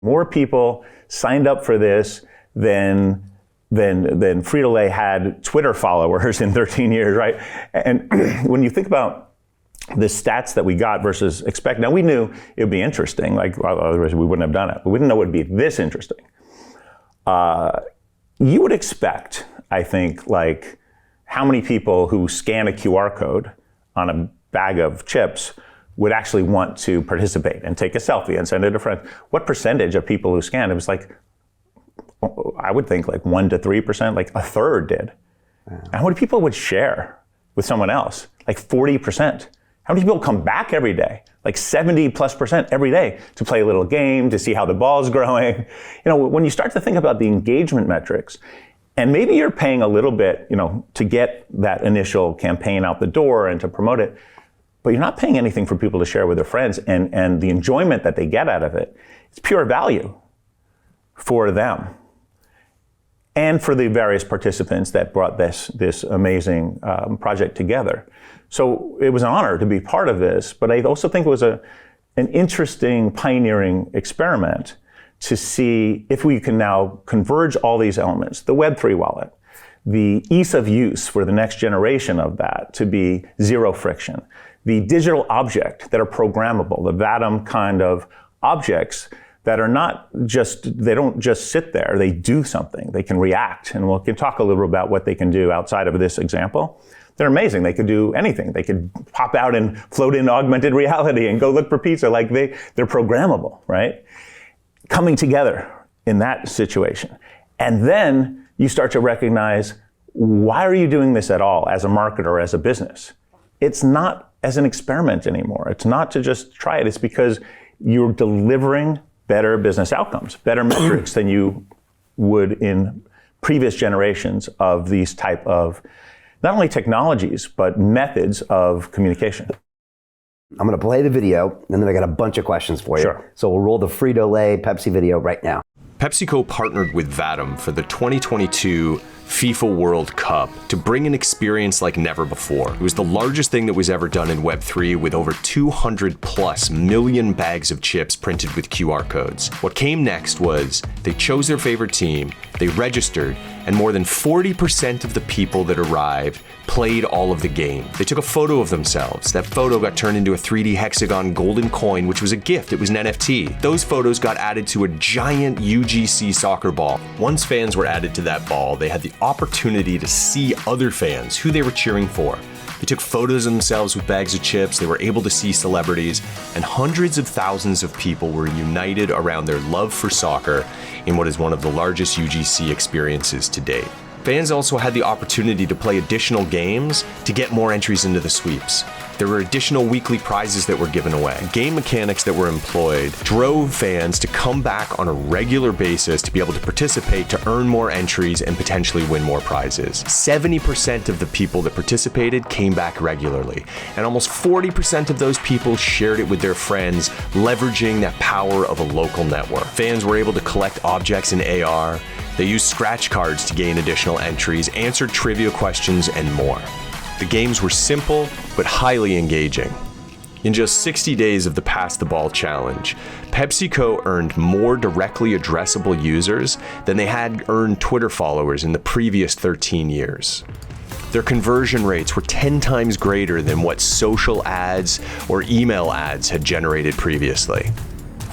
More people signed up for this than Frito-Lay had Twitter followers in 13 years, right? And when you think about the stats that we got versus expect, now we knew it would be interesting, like otherwise we wouldn't have done it, but we didn't know it would be this interesting. You would expect, I think, like how many people who scan a QR code on a bag of chips would actually want to participate and take a selfie and send it to friends. What percentage of people who scanned? It was like, I would think like 1% to 3%, like a third did. Yeah. And how many people would share with someone else? Like 40%. How many people come back every day? Like 70+% every day to play a little game, to see how the ball's growing. You know, when you start to think about the engagement metrics, and maybe you're paying a little bit, you know, to get that initial campaign out the door and to promote it, but you're not paying anything for people to share with their friends, and the enjoyment that they get out of it, it's pure value for them and for the various participants that brought this amazing project together. So it was an honor to be part of this, but I also think it was an interesting pioneering experiment to see if we can now converge all these elements, the Web3 wallet, the ease of use for the next generation of that to be zero friction, the digital object that are programmable, the Vatom kind of objects that are not just, they don't just sit there, they do something, they can react. And we can talk a little about what they can do outside of this example. They're amazing, they could do anything. They could pop out and float in augmented reality and go look for pizza, like they're programmable, right? Coming together in that situation. And then you start to recognize, why are you doing this at all as a marketer, as a business? It's not as an experiment anymore. It's not to just try it. It's because you're delivering better business outcomes, better metrics than you would in previous generations of these type of, not only technologies, but methods of communication. I'm going to play the video, and then I got a bunch of questions for you. Sure. So we'll roll the Frito-Lay Pepsi video right now. PepsiCo partnered with Vatom for the 2022 FIFA World Cup to bring an experience like never before. It was the largest thing that was ever done in Web3, with over 200+ million bags of chips printed with QR codes. What came next was they chose their favorite team, they registered, and more than 40% of the people that arrived played all of the game. They took a photo of themselves. That photo got turned into a 3D hexagon golden coin, which was a gift. It was an NFT. Those photos got added to a giant UGC soccer ball. Once fans were added to that ball, they had the opportunity to see other fans, who they were cheering for. They took photos of themselves with bags of chips, they were able to see celebrities, and hundreds of thousands of people were united around their love for soccer in what is one of the largest UGC experiences to date. Fans also had the opportunity to play additional games to get more entries into the sweeps. There were additional weekly prizes that were given away. Game mechanics that were employed drove fans to come back on a regular basis to be able to participate, to earn more entries and potentially win more prizes. 70% of the people that participated came back regularly, and almost 40% of those people shared it with their friends, leveraging that power of a local network. Fans were able to collect objects in AR, they used scratch cards to gain additional entries, answered trivia questions, and more. The games were simple, but highly engaging. In just 60 days of the Pass the Ball challenge, PepsiCo earned more directly addressable users than they had earned Twitter followers in the previous 13 years. Their conversion rates were 10 times greater than what social ads or email ads had generated previously.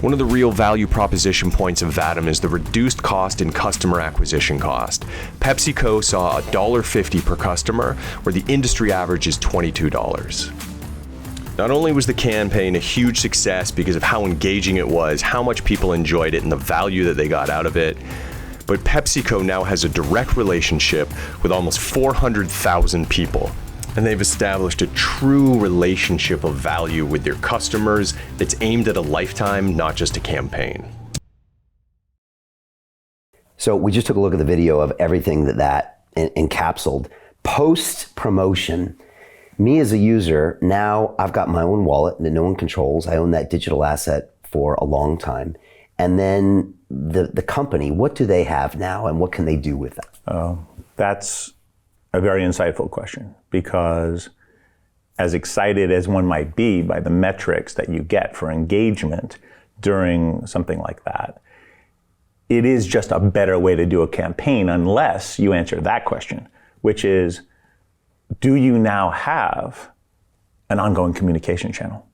One of the real value proposition points of Vatom is the reduced cost in customer acquisition cost. PepsiCo saw $1.50 per customer, where the industry average is $22. Not only was the campaign a huge success because of how engaging it was, how much people enjoyed it, and the value that they got out of it, but PepsiCo now has a direct relationship with almost 400,000 people. And they've established a true relationship of value with their customers that's aimed at a lifetime, not just a campaign. So we just took a look at the video of everything that encapsulated. Post-promotion, me as a user, now I've got my own wallet that no one controls. I own that digital asset for a long time. And then the company, what do they have now and what can they do with that? That's a very insightful question, because as excited as one might be by the metrics that you get for engagement during something like that, it is just a better way to do a campaign unless you answer that question, which is, do you now have an ongoing communication channel?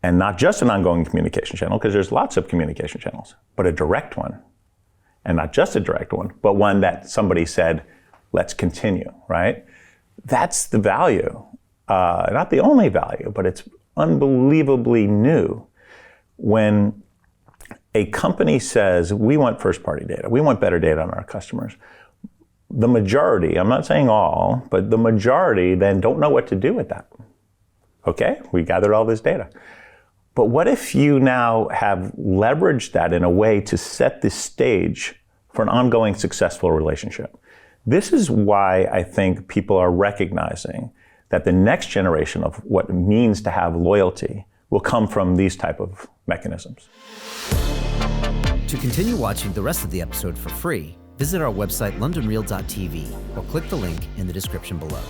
And not just an ongoing communication channel, because there's lots of communication channels, but a direct one. And not just a direct one, but one that somebody said, let's continue, right? That's the value. Not the only value, but it's unbelievably new. When a company says, we want first-party data, we want better data on our customers, the majority, I'm not saying all, but the majority then don't know what to do with that. Okay, we gathered all this data. But what if you now have leveraged that in a way to set the stage for an ongoing successful relationship? This is why I think people are recognizing that the next generation of what it means to have loyalty will come from these type of mechanisms. To continue watching the rest of the episode for free, visit our website londonreal.tv or click the link in the description below.